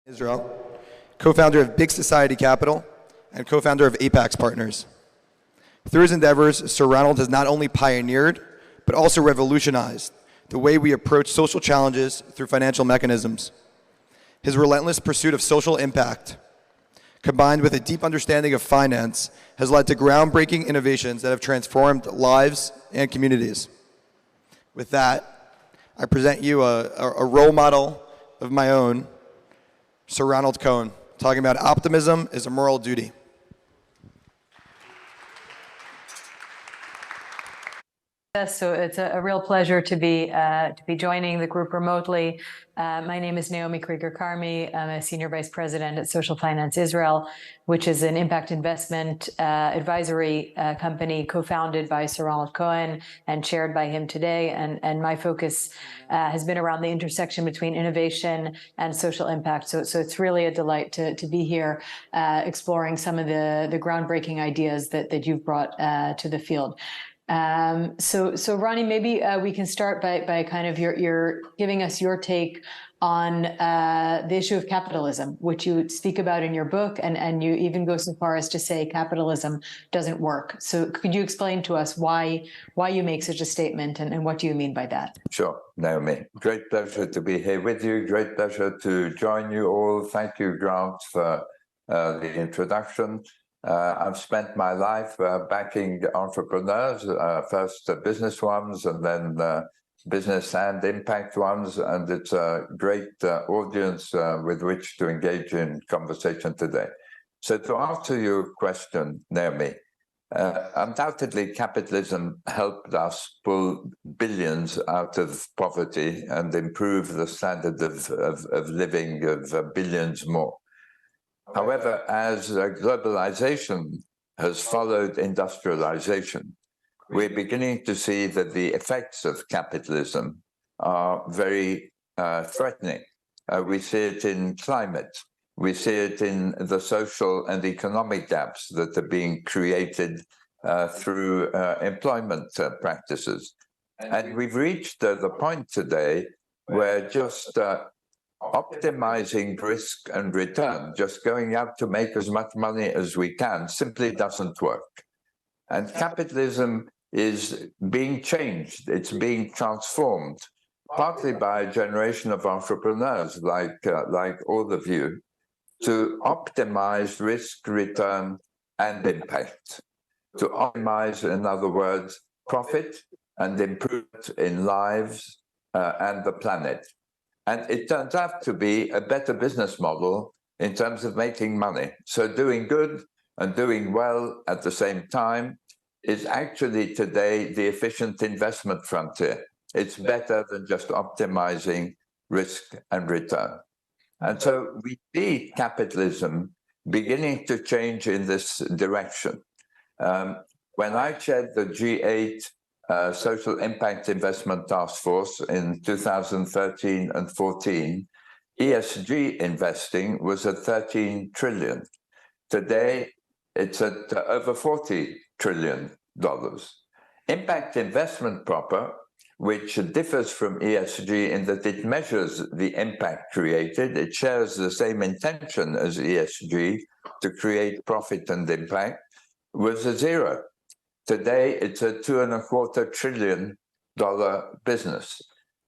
Israel, co-founder of Big Society Capital, and co-founder of Apex Partners. Through his endeavors, Sir Ronald has not only pioneered, but also revolutionized the way we approach social challenges through financial mechanisms. His relentless pursuit of social impact, combined with a deep understanding of finance, has led to groundbreaking innovations that have transformed lives and communities. With that, I present you a role model of my own, Sir Ronald Cohen, talking about optimism is a moral duty. So it's a real pleasure to be joining the group remotely. My name is Naomi Krieger Carmy. I'm a senior vice president at Social Finance Israel, which is an impact investment advisory company co-founded by Sir Ronald Cohen and chaired by him today. And my focus has been around the intersection between innovation and social impact. So it's really a delight to be here exploring some of the groundbreaking ideas that you've brought to the field. So Ronnie, maybe we can start by kind of your giving us your take on the issue of capitalism, which you speak about in your book, and you even go so far as to say capitalism doesn't work. So could you explain to us why you make such a statement, and what do you mean by that? Sure, Naomi. Great pleasure to be here with you. Great pleasure to join you all. Thank you, Grant, for the introduction. I've spent my life backing entrepreneurs, first business ones, and then business and impact ones, and it's a great audience with which to engage in conversation today. So to answer your question, Naomi, undoubtedly capitalism helped us pull billions out of poverty and improve the standard of living of billions more. However, as globalization has followed industrialization, we're beginning to see that the effects of capitalism are very threatening. We see it in climate. We see it in the social and economic gaps that are being created through employment practices. And we've reached the point today where just optimizing risk and return, just going out to make as much money as we can, simply doesn't work. And capitalism is being changed. It's being transformed, partly by a generation of entrepreneurs like all of you, to optimize risk, return, and impact. To optimize, in other words, profit and improvement in lives and the planet. And it turns out to be a better business model in terms of making money. So doing good and doing well at the same time is actually today the efficient investment frontier. It's better than just optimizing risk and return. And so we see capitalism beginning to change in this direction. When I chaired the G8 Social Impact Investment Task Force in 2013 and 14, ESG investing was at 13 trillion. Today, it's at over $40 trillion. Impact investment proper, which differs from ESG in that it measures the impact created, it shares the same intention as ESG to create profit and impact, was a zero. Today, it's a $2.25 trillion business.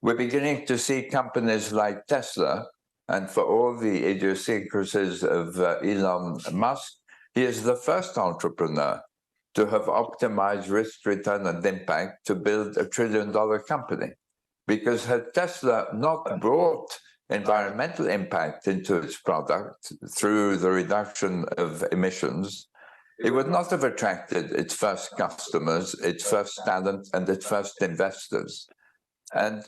We're beginning to see companies like Tesla, and for all the idiosyncrasies of Elon Musk, he is the first entrepreneur to have optimized risk, return, and impact to build a $1 trillion company. Because had Tesla not brought environmental impact into its product through the reduction of emissions, it would not have attracted its first customers, its first talent, and its first investors. And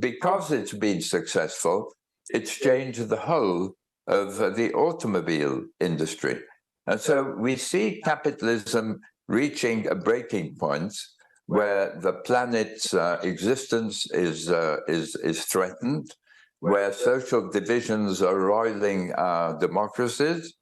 because it's been successful, it's changed the whole of the automobile industry. And so we see capitalism reaching a breaking point where the planet's existence is threatened, where social divisions are roiling our democracies,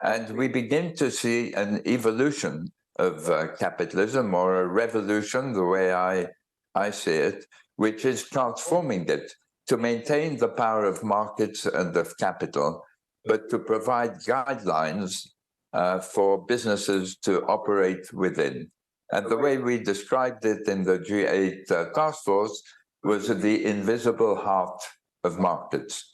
and we begin to see an evolution of capitalism, or a revolution, the way I see it, which is transforming it to maintain the power of markets and of capital, but to provide guidelines for businesses to operate within. And the way we described it in the G8 task force was the invisible heart of markets.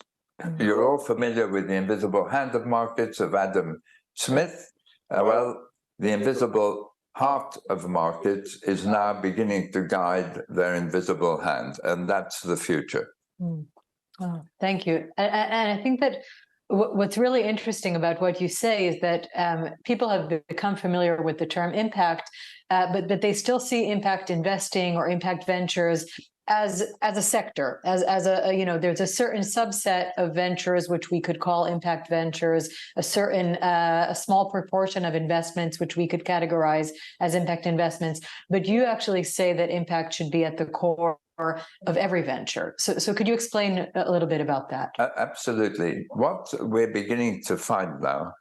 You're all familiar with the invisible hand of markets of Adam Smith. Well, the invisible heart of markets is now beginning to guide their invisible hand, and that's the future. Oh, thank you. And I think that what's really interesting about what you say is that people have become familiar with the term impact, but they still see impact investing or impact ventures as a sector, as a there's a certain subset of ventures which we could call impact ventures, a small proportion of investments which we could categorize as impact investments. But you actually say that impact should be at the core of every venture. So could you explain a little bit about that? Absolutely. What we're beginning to find now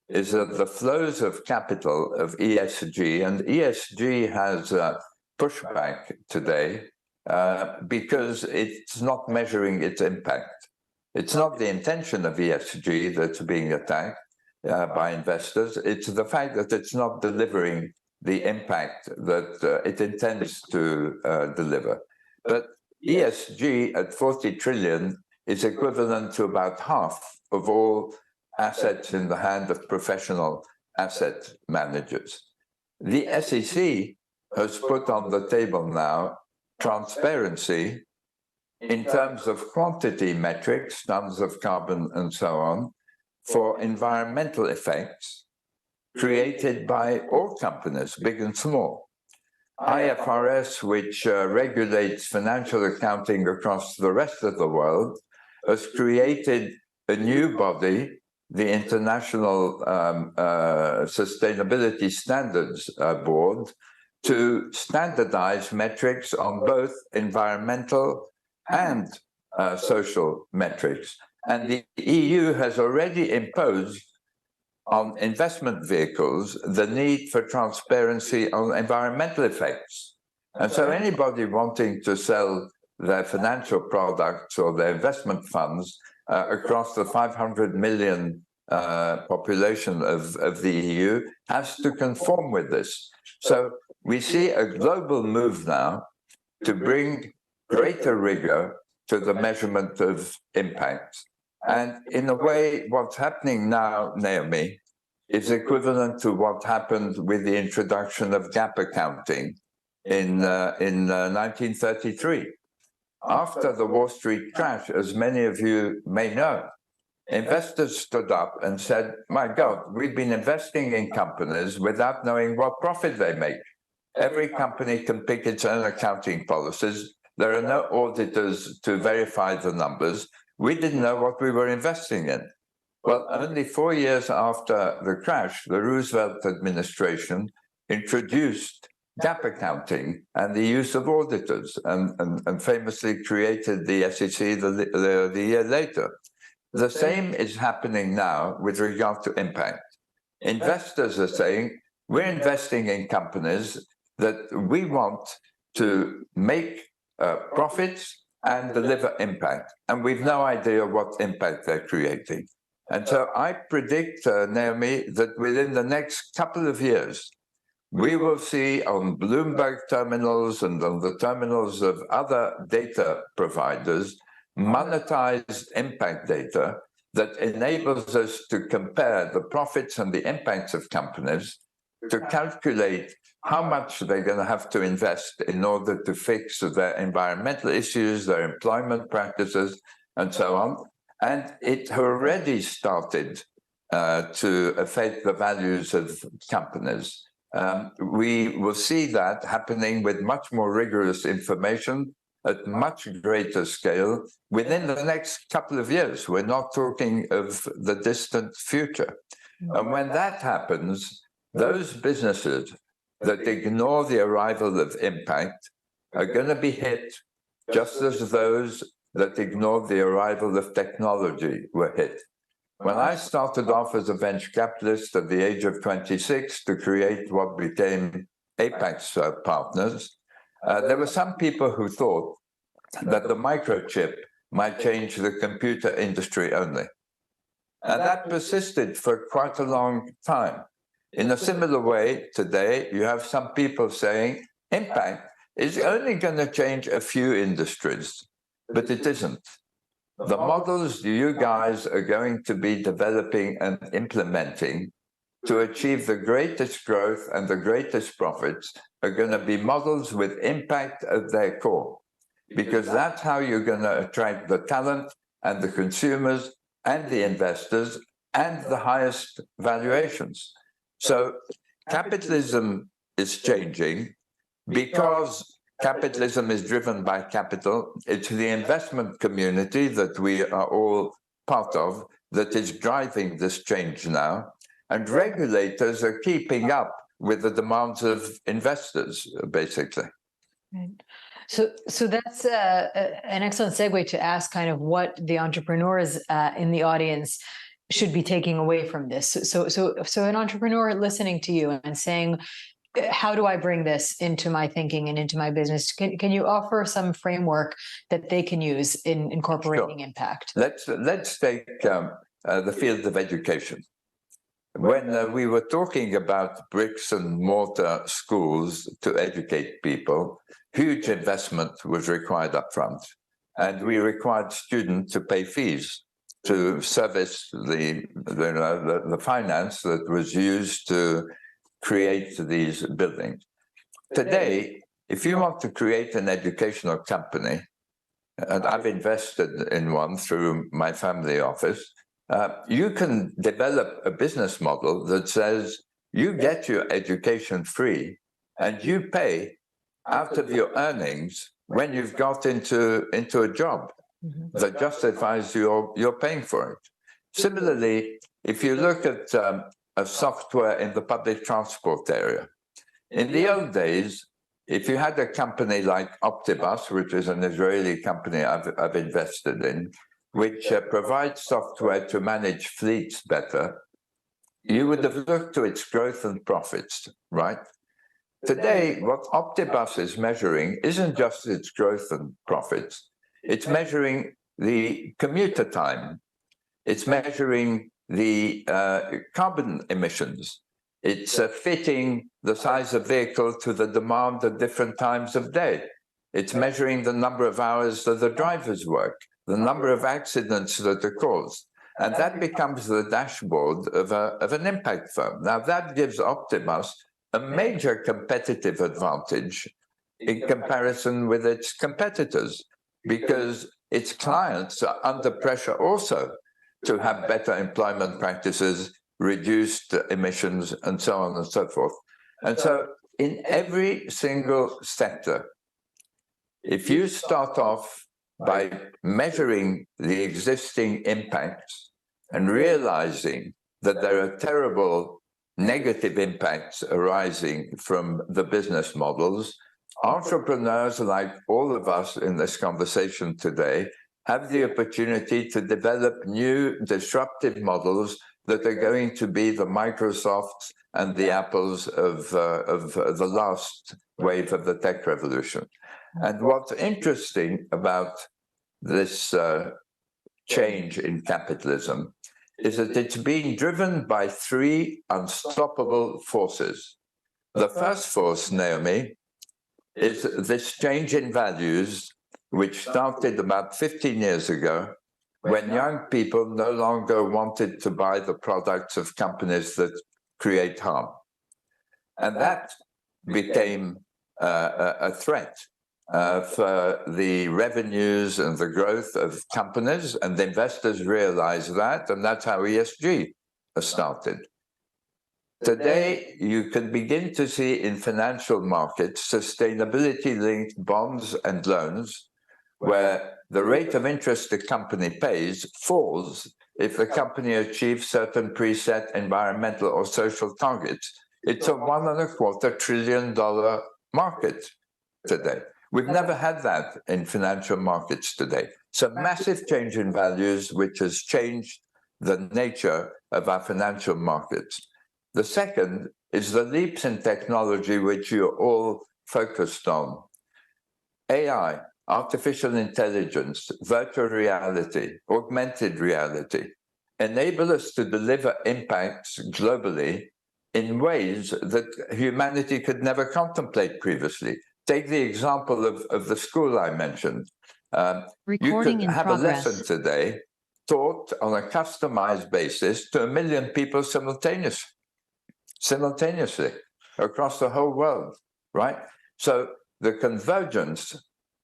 is that the flows of capital of ESG, and ESG has pushback today because it's not measuring its impact. It's not the intention of ESG that's being attacked by investors. It's the fact that it's not delivering the impact that it intends to deliver. But ESG at 40 trillion is equivalent to about half of all assets in the hand of professional asset managers. The SEC has put on the table now transparency in terms of quantity metrics, tons of carbon and so on, for environmental effects created by all companies, big and small. IFRS, which regulates financial accounting across the rest of the world, has created a new body, the International Sustainability Standards Board, to standardize metrics on both environmental and social metrics. And the EU has already imposed on investment vehicles the need for transparency on environmental effects. And so anybody wanting to sell their financial products or their investment funds across the 500 million population of the EU has to conform with this. So we see a global move now to bring greater rigor to the measurement of impact. And in a way, what's happening now, Naomi, is equivalent to what happened with the introduction of GAAP accounting in 1933. After the Wall Street crash, as many of you may know, investors stood up and said, my God, we've been investing in companies without knowing what profit they make. Every company can pick its own accounting policies. There are no auditors to verify the numbers. We didn't know what we were investing in. Well, only 4 years after the crash, the Roosevelt administration introduced GAAP accounting and the use of auditors and famously created the SEC the year later. The same is happening now with regard to impact. Investors are saying, we're investing in companies that we want to make profits and deliver impact. And we've no idea what impact they're creating. And so I predict, Naomi, that within the next couple of years, we will see on Bloomberg terminals and on the terminals of other data providers monetized impact data that enables us to compare the profits and the impacts of companies, to calculate how much they're going to have to invest in order to fix their environmental issues, their employment practices, and so on. And it already started to affect the values of companies. We will see that happening with much more rigorous information at much greater scale within the next couple of years. We're not talking of the distant future. And when that happens, those businesses that ignore the arrival of impact are going to be hit just as those that ignored the arrival of technology were hit. When I started off as a venture capitalist at the age of 26 to create what became Apex Partners, there were some people who thought that the microchip might change the computer industry only. And that persisted for quite a long time. In a similar way, today, you have some people saying impact is only going to change a few industries, but it isn't. The models you guys are going to be developing and implementing to achieve the greatest growth and the greatest profits are going to be models with impact at their core, because that's how you're going to attract the talent and the consumers and the investors and the highest valuations. So capitalism is changing because capitalism is driven by capital. It's the investment community that we are all part of that is driving this change now. And regulators are keeping up with the demands of investors, basically. Right. So that's an excellent segue to ask kind of what the entrepreneurs in the audience should be taking away from this. So an entrepreneur listening to you and saying, how do I bring this into my thinking and into my business? Can you offer some framework that they can use in incorporating impact? Let's take the field of education. When we were talking about bricks and mortar schools to educate people, huge investment was required up front, and we required students to pay fees to service the finance that was used to create these buildings. Today, if you want to create an educational company, and I've invested in one through my family office, you can develop a business model that says you get your education free and you pay out of your earnings when you've got into a job that justifies you're paying for it. Similarly, if you look at a software in the public transport area, in the old days, if you had a company like Optibus, which is an Israeli company I've invested in, which provides software to manage fleets better, you would have looked to its growth and profits, right? Today, what Optibus is measuring isn't just its growth and profits, it's measuring the commuter time, it's measuring the carbon emissions, it's fitting the size of vehicle to the demand at different times of day, it's measuring the number of hours that the drivers work, the number of accidents that are caused. And that becomes the dashboard of an impact firm. Now, that gives Optibus a major competitive advantage in comparison with its competitors, because its clients are under pressure also to have better employment practices, reduced emissions, and so on and so forth. And so in every single sector, if you start off by measuring the existing impacts and realizing that there are terrible negative impacts arising from the business models, entrepreneurs like all of us in this conversation today have the opportunity to develop new disruptive models that are going to be the Microsofts and the Apples of the last wave of the tech revolution. And what's interesting about this change in capitalism is that it's being driven by three unstoppable forces. The first force, Naomi, is this change in values, which started about 15 years ago, when young people no longer wanted to buy the products of companies that create harm. And that became a threat for the revenues and the growth of companies, and the investors realized that, and that's how ESG started. Today, you can begin to see in financial markets sustainability-linked bonds and loans, where the rate of interest the company pays falls if the company achieves certain preset environmental or social targets. It's a $1.25 trillion market today. We've never had that in financial markets today. It's a massive change in values, which has changed the nature of our financial markets. The second is the leaps in technology, which you're all focused on. AI, artificial intelligence, virtual reality, augmented reality. enable us to deliver impacts globally in ways that humanity could never contemplate previously. Take the example of the school I mentioned. You could have a lesson today taught on a customized basis to 1 million people simultaneously across the whole world, right? So the convergence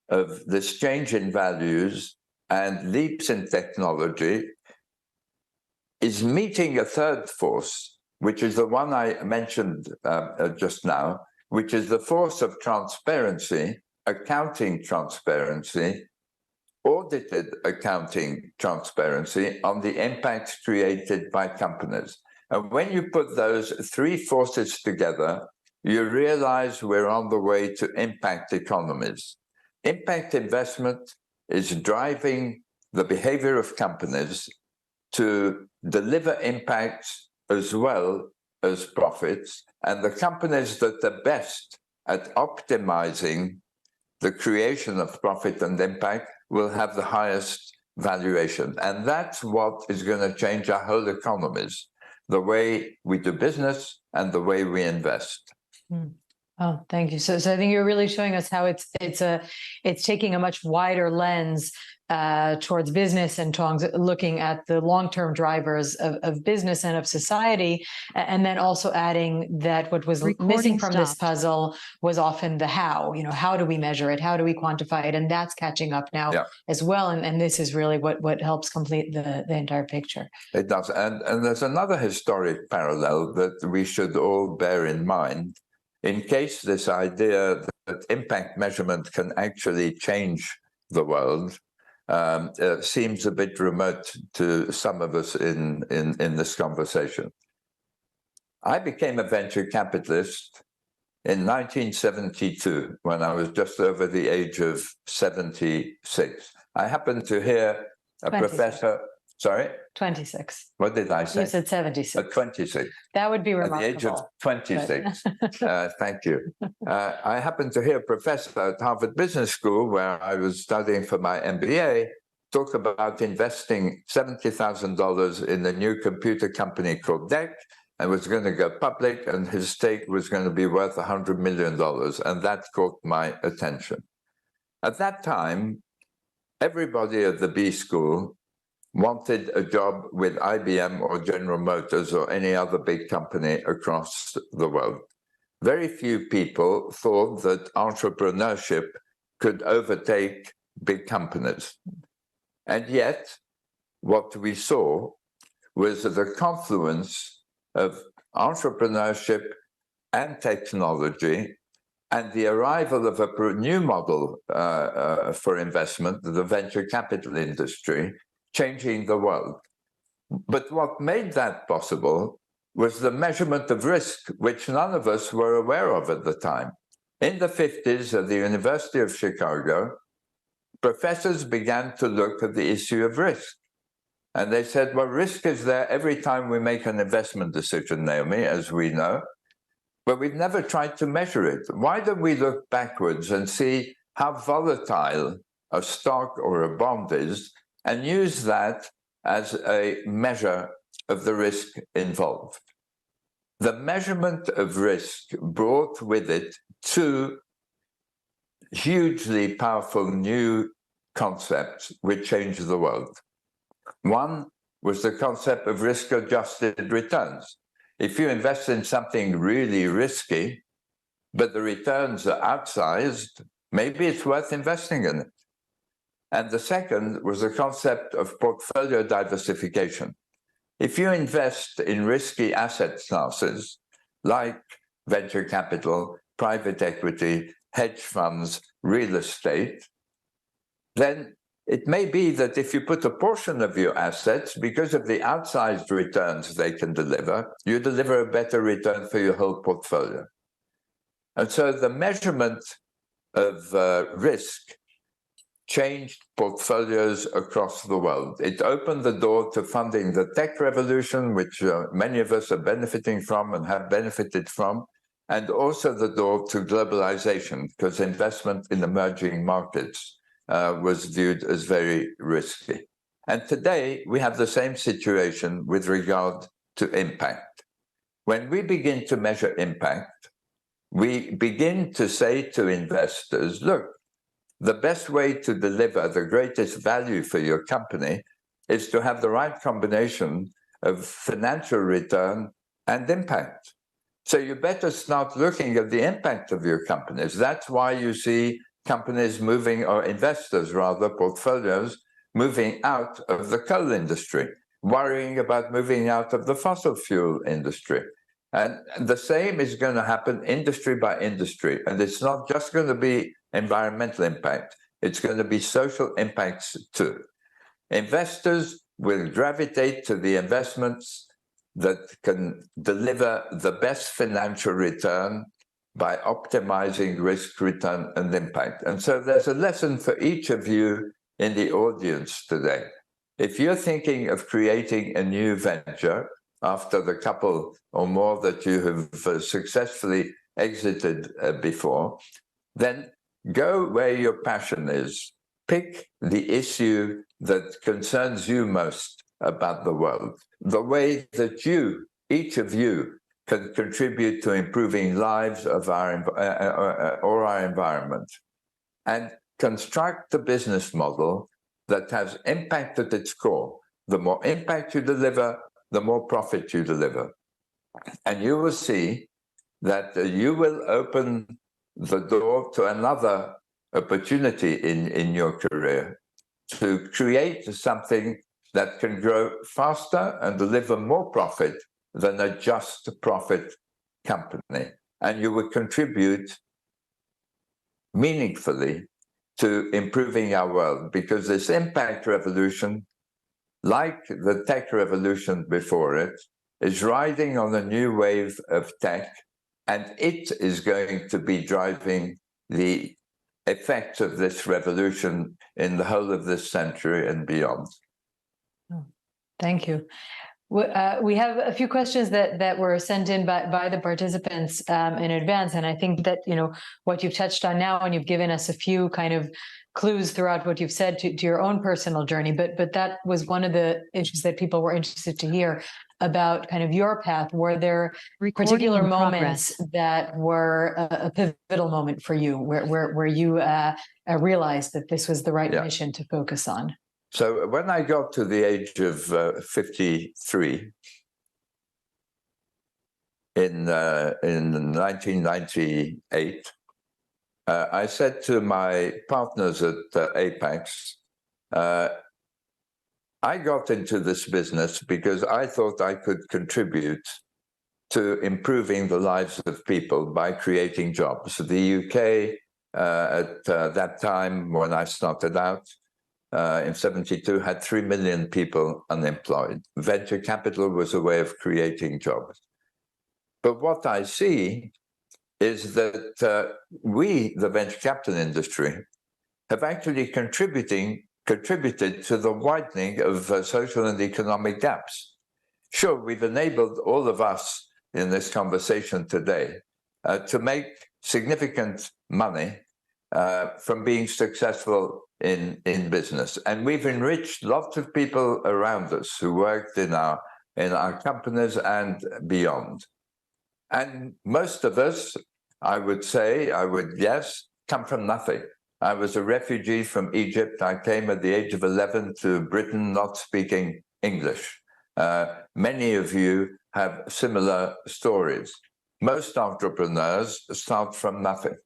of this change in values and leaps in technology is meeting a third force, which is the one I mentioned just now, which is the force of transparency, accounting transparency, audited accounting transparency on the impacts created by companies. And when you put those three forces together, you realize we're on the way to impact economies. Impact investment is driving the behavior of companies to deliver impacts as well as profits, and the companies that are best at optimizing the creation of profit and impact will have the highest valuation. And that's what is going to change our whole economies, the way we do business and the way we invest. Oh, thank you. So I think you're really showing us how it's taking a much wider lens towards business and looking at the long-term drivers of business and of society, and then also adding that what was missing from this puzzle was often the how. You know, how do we measure it? How do we quantify it? And that's catching up now as well. And this is really what helps complete the entire picture. It does. And there's another historic parallel that we should all bear in mind. In case this idea that impact measurement can actually change the world seems a bit remote to some of us in this conversation. I became a venture capitalist in 1972 when I was just over the age of 76. I happened to hear a 26. professor. Sorry? 26. What did I say? You said 76. At 26. That would be remarkable. At the age of 26. Thank you. I happened to hear a professor at Harvard Business School, where I was studying for my MBA, talk about investing $70,000 in a new computer company called DEC, and was going to go public, and his stake was going to be worth $100 million. And that caught my attention. At that time, everybody at the B School wanted a job with IBM or General Motors or any other big company across the world. Very few people thought that entrepreneurship could overtake big companies. And yet, what we saw was the confluence of entrepreneurship and technology and the arrival of a new model for investment, the venture capital industry, changing the world. But what made that possible was the measurement of risk, which none of us were aware of at the time. In the 50s at the University of Chicago, professors began to look at the issue of risk. And they said, well, risk is there every time we make an investment decision, Naomi, as we know, but we've never tried to measure it. Why don't we look backwards and see how volatile a stock or a bond is, and use that as a measure of the risk involved? The measurement of risk brought with it two hugely powerful new concepts which changed the world. One was the concept of risk-adjusted returns. If you invest in something really risky, but the returns are outsized, maybe it's worth investing in it. And the second was the concept of portfolio diversification. If you invest in risky asset classes like venture capital, private equity, hedge funds, real estate, then it may be that if you put a portion of your assets, because of the outsized returns they can deliver, you deliver a better return for your whole portfolio. And so the measurement of risk changed portfolios across the world. It opened the door to funding the tech revolution, which many of us are benefiting from and have benefited from, and also the door to globalization, because investment in emerging markets was viewed as very risky. And today we have the same situation with regard to impact. When we begin to measure impact, we begin to say to investors, look, the best way to deliver the greatest value for your company is to have the right combination of financial return and impact. So you better start looking at the impact of your companies. That's why you see companies moving, or investors rather, portfolios, moving out of the coal industry, worrying about moving out of the fossil fuel industry. And the same is going to happen industry by industry. And it's not just going to be environmental impact. It's going to be social impacts too. Investors will gravitate to the investments that can deliver the best financial return by optimizing risk, return, and impact. And so there's a lesson for each of you in the audience today. If you're thinking of creating a new venture after the couple or more that you have successfully exited before, then go where your passion is. Pick the issue that concerns you most about the world, the way that you, each of you, can contribute to improving lives of our environment, and construct a business model that has impact at its core. The more impact you deliver, the more profit you deliver. And you will see that you will open the door to another opportunity in your career to create something that can grow faster and deliver more profit than a just profit company. And you will contribute meaningfully to improving our world, because this impact revolution, like the tech revolution before it, is riding on a new wave of tech, and it is going to be driving the effects of this revolution in the whole of this century and beyond. Thank you. We have a few questions that were sent in by the participants in advance, and I think that what you've touched on now, and you've given us a few kind of clues throughout what you've said to your own personal journey, but that was one of the issues that people were interested to hear about kind of your path. Were there particular moments that were a pivotal moment for you, where you realized that this was the right mission to focus on? So when I got to the age of 53 in 1998, I said to my partners at Apex, I got into this business because I thought I could contribute to improving the lives of people by creating jobs. The UK at that time, when I started out, in 72, had 3 million people unemployed. Venture capital was a way of creating jobs. But what I see is that we, the venture capital industry, have actually contributed to the widening of social and economic gaps. Sure, we've enabled all of us in this conversation today to make significant money from being successful in business. And we've enriched lots of people around us who worked in our companies and beyond. And most of us, I would guess, come from nothing. I was a refugee from Egypt. I came at the age of 11 to Britain, not speaking English. Many of you have similar stories. Most entrepreneurs start from nothing.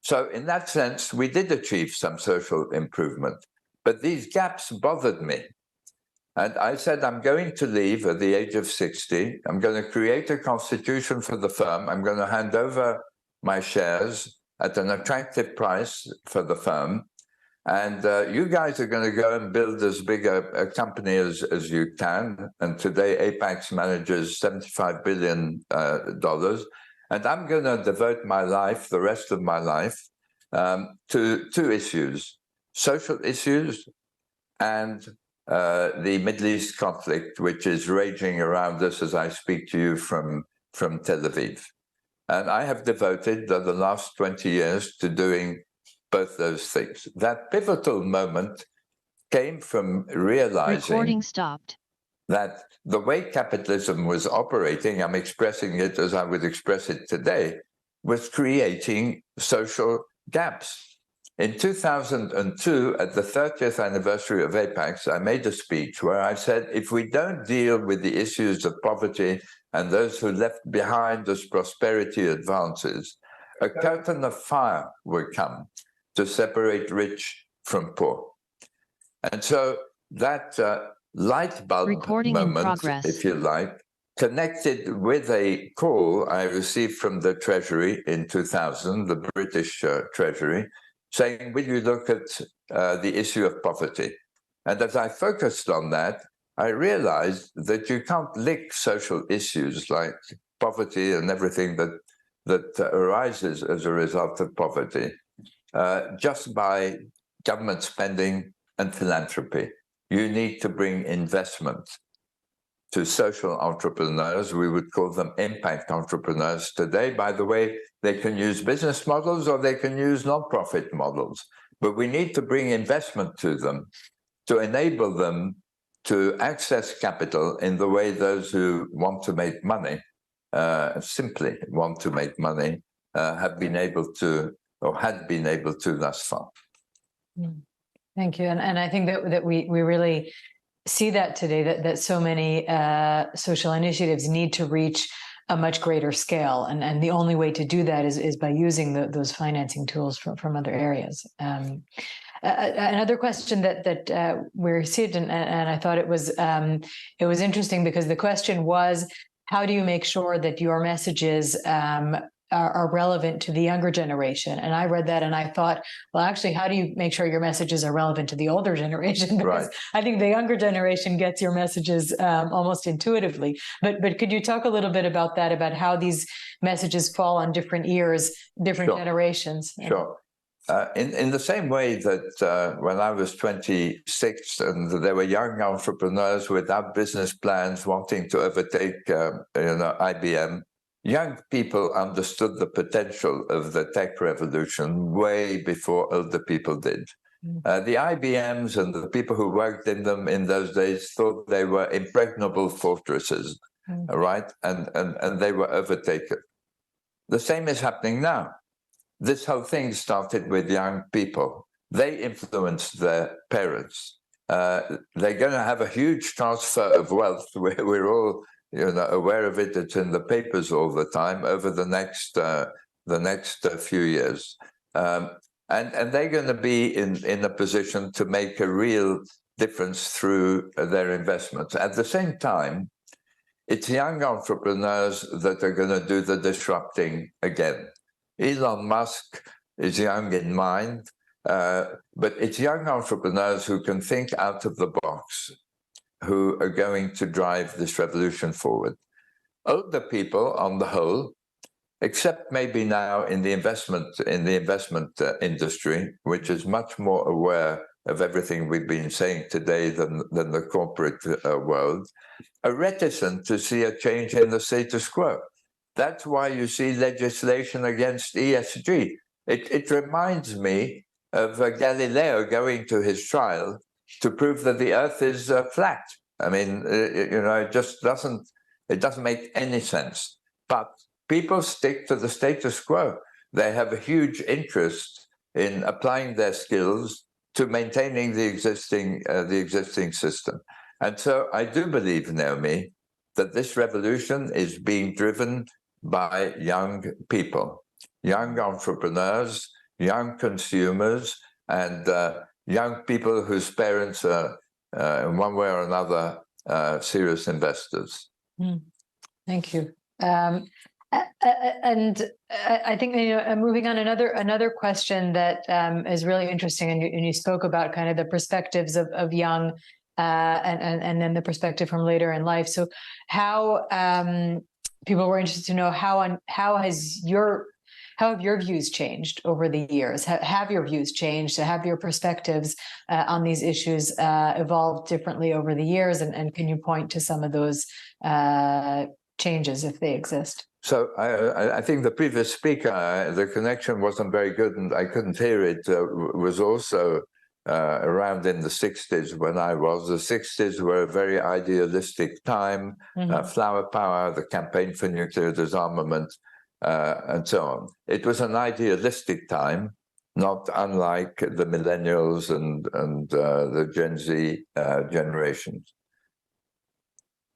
So in that sense, we did achieve some social improvement, but these gaps bothered me. And I said, I'm going to leave at the age of 60. I'm going to create a constitution for the firm. I'm going to hand over my shares at an attractive price for the firm. And you guys are going to go and build as big a company as you can. And today, Apex manages $75 billion. And I'm going to devote my life, the rest of my life, to two issues: social issues and the Middle East conflict, which is raging around us as I speak to you from Tel Aviv. And I have devoted the last 20 years to doing both those things. That pivotal moment came from realizing Recording stopped. that the way capitalism was operating, I'm expressing it as I would express it today, was creating social gaps. In 2002, at the 30th anniversary of APAX, I made a speech where I said, if we don't deal with the issues of poverty and those who left behind as prosperity advances, a curtain of fire will come to separate rich from poor. And so that light bulb Recording in moment, progress. if you like, connected with a call I received from the Treasury in 2000, the British Treasury, saying, will you look at the issue of poverty? And as I focused on that, I realized that you can't link social issues like poverty and everything that arises as a result of poverty just by government spending and philanthropy. You need to bring investment to social entrepreneurs. We would call them impact entrepreneurs today. By the way, they can use business models or they can use non-profit models. But we need to bring investment to them to enable them to access capital in the way those who want to make money, simply want to make money, have been able to, or had been able to thus far. Thank you. And I think that we really see that today, that so many social initiatives need to reach a much greater scale. And the only way to do that is by using those financing tools from other areas. Another question that we received, and I thought it was interesting because the question was, how do you make sure that your messages are relevant to the younger generation? And I read that and I thought, well, actually, how do you make sure your messages are relevant to the older generation? Because Right. I think the younger generation gets your messages almost intuitively. But could you talk a little bit about that, about how these messages fall on different ears, different Sure. generations? Sure. In the same way that when I was 26 and there were young entrepreneurs without business plans wanting to overtake IBM, young people understood the potential of the tech revolution way before older people did. The IBMs and the people who worked in them in those days thought they were impregnable fortresses, right? And they were overtaken. The same is happening now. This whole thing started with young people. They influenced their parents. They're going to have a huge transfer of wealth. We're all aware of it. It's in the papers all the time over the next few years. And they're going to be in a position to make a real difference through their investments. At the same time, it's young entrepreneurs that are going to do the disrupting again. Elon Musk is young in mind, but it's young entrepreneurs who can think out of the box, who are going to drive this revolution forward. Older people, on the whole, except maybe now in the investment industry, which is much more aware of everything we've been saying today than the corporate world, are reticent to see a change in the status quo. That's why you see legislation against ESG. It reminds me of Galileo going to his trial to prove that the Earth is flat. I mean, it just doesn't make any sense. But people stick to the status quo. They have a huge interest in applying their skills to maintaining the existing system. And so I do believe, Naomi, that this revolution is being driven by young people, young entrepreneurs, young consumers, and young people whose parents are, in one way or another, serious investors. Thank you. And I think, moving on, another question that is really interesting, and you spoke about kind of the perspectives of young and then the perspective from later in life. So how people were interested to know how have your views changed over the years? Have your views changed? Have your perspectives on these issues evolved differently over the years? And can you point to some of those changes if they exist? So I think the previous speaker, the connection wasn't very good and I couldn't hear it, was also around in the 60s when I was. The 60s were a very idealistic time, flower power, the campaign for nuclear disarmament, and so on. It was an idealistic time, not unlike the millennials and the Gen Z generations.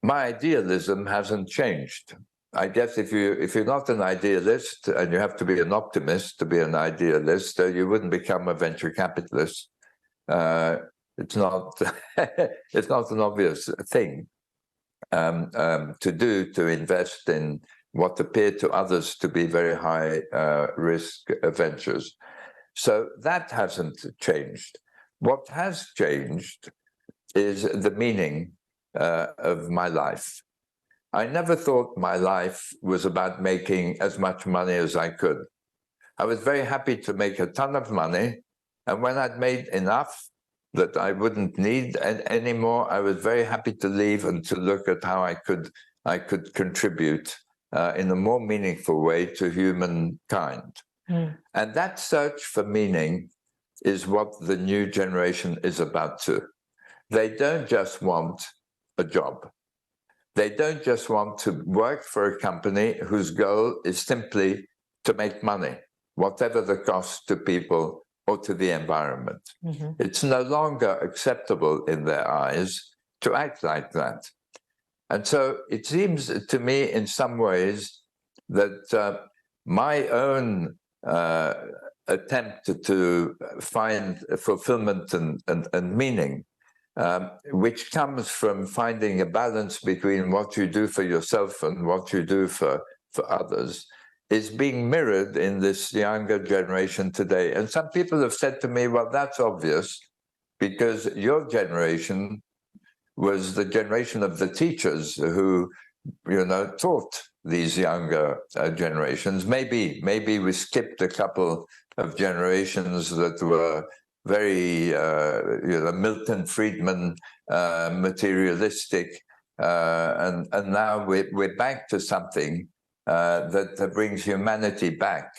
My idealism hasn't changed. I guess if you're not an idealist, and you have to be an optimist to be an idealist, you wouldn't become a venture capitalist. It's not it's not an obvious thing to do, to invest in what appear to others to be very high risk ventures. So that hasn't changed. What has changed is the meaning of my life. I never thought my life was about making as much money as I could. I was very happy to make a ton of money, and when I'd made enough that I wouldn't need any more, I was very happy to leave and to look at how I could contribute in a more meaningful way to humankind. And that search for meaning is what the new generation is about too. They don't just want a job. They don't just want to work for a company whose goal is simply to make money, whatever the cost to people or to the environment. It's no longer acceptable in their eyes to act like that. And so it seems to me in some ways that my own attempt to find fulfillment and meaning, which comes from finding a balance between what you do for yourself and what you do for others, is being mirrored in this younger generation today. And some people have said to me, well, that's obvious, because your generation was the generation of the teachers who, taught these younger generations. Maybe we skipped a couple of generations that were very, Milton Friedman materialistic, and now we're back to something that brings humanity back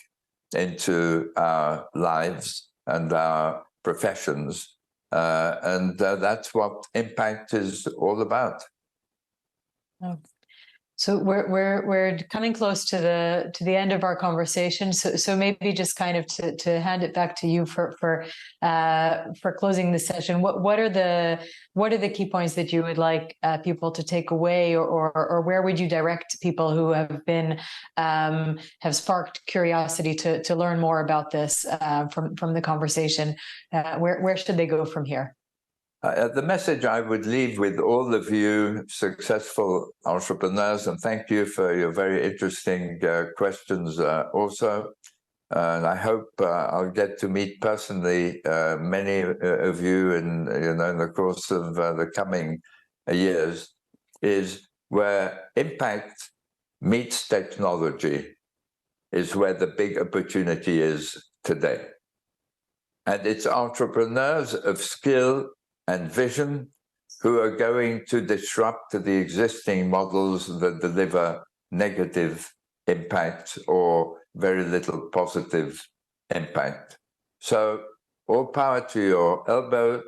into our lives and our professions, and that's what impact is all about. So we're coming close to the end of our conversation. So maybe just kind of to hand it back to you for closing the session. What are the key points that you would like people to take away, or where would you direct people who have sparked curiosity to learn more about this from the conversation? Where should they go from here? The message I would leave with all of you successful entrepreneurs, and thank you for your very interesting questions also. And I hope I'll get to meet personally many of you in the course of the coming years, is where impact meets technology is where the big opportunity is today. And it's entrepreneurs of skill and vision who are going to disrupt the existing models that deliver negative impact or very little positive impact. So all power to your elbow.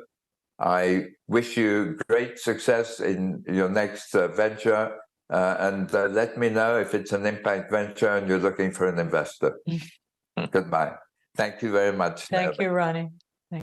I wish you great success in your next venture, and let me know if it's an impact venture and you're looking for an investor. Goodbye. Thank you very much. Thank you, Ronnie.